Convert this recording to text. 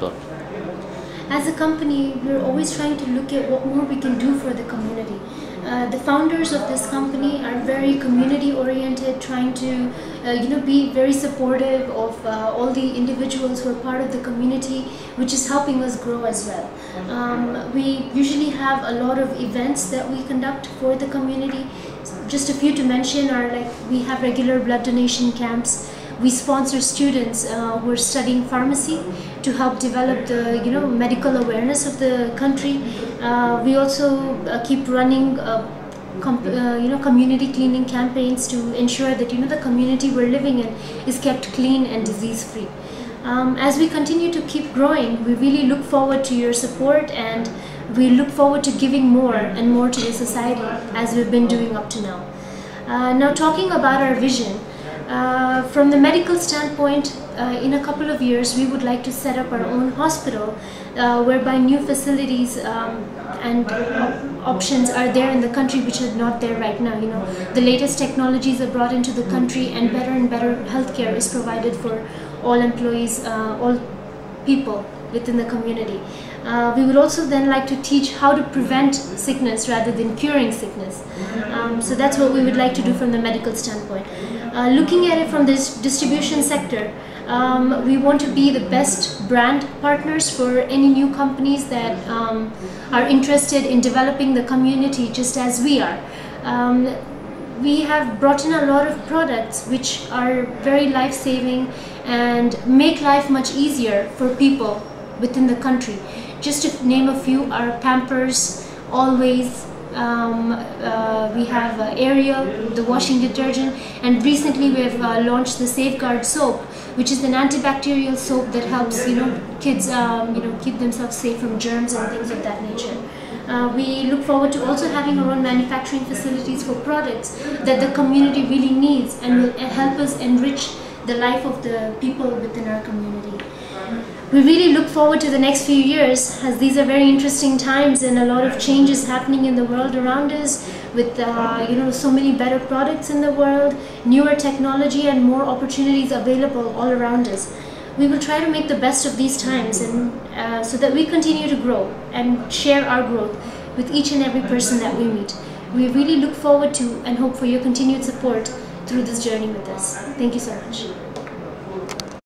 तौर पर? As a company, we're always trying to look at what more we can do for the community. The founders of this company are very community oriented, trying to be very supportive of all the individuals who are part of the community, which is helping us grow as well. We usually have a lot of events that we conduct for the community. Just a few to mention are like we have regular blood donation camps. We sponsor students who are studying pharmacy to help develop the medical awareness of the country. We also keep running community cleaning campaigns to ensure that the community we're living in is kept clean and disease free. As we continue to keep growing, we really look forward to your support, and we look forward to giving more and more to the society as we've been doing up to now. Now talking about our vision. From the medical standpoint, in a couple of years we would like to set up our own hospital whereby new facilities and options are there in the country which are not there right now. The latest technologies are brought into the country, and better healthcare is provided for all employees, all people within the community. We would also then like to teach how to prevent sickness rather than curing sickness. So that's what we would like to do from the medical standpoint. Looking at it from this distribution sector, we want to be the best brand partners for any new companies that are interested in developing the community just as we are. We have brought in a lot of products which are very life-saving and make life much easier for people within the country. Just to name a few are Pampers, Always, we have Ariel, the washing detergent, and recently we have launched the Safeguard soap, which is an antibacterial soap that helps kids keep themselves safe from germs and things of that nature. We look forward to also having our own manufacturing facilities for products that the community really needs and will help us enrich the life of the people within our community. We really look forward to the next few years, as these are very interesting times and a lot of changes happening in the world around us with so many better products in the world, newer technology and more opportunities available all around us. We will try to make the best of these times, and so that we continue to grow and share our growth with each and every person that we meet. We really look forward to and hope for your continued support through this journey with us. Thank you so much.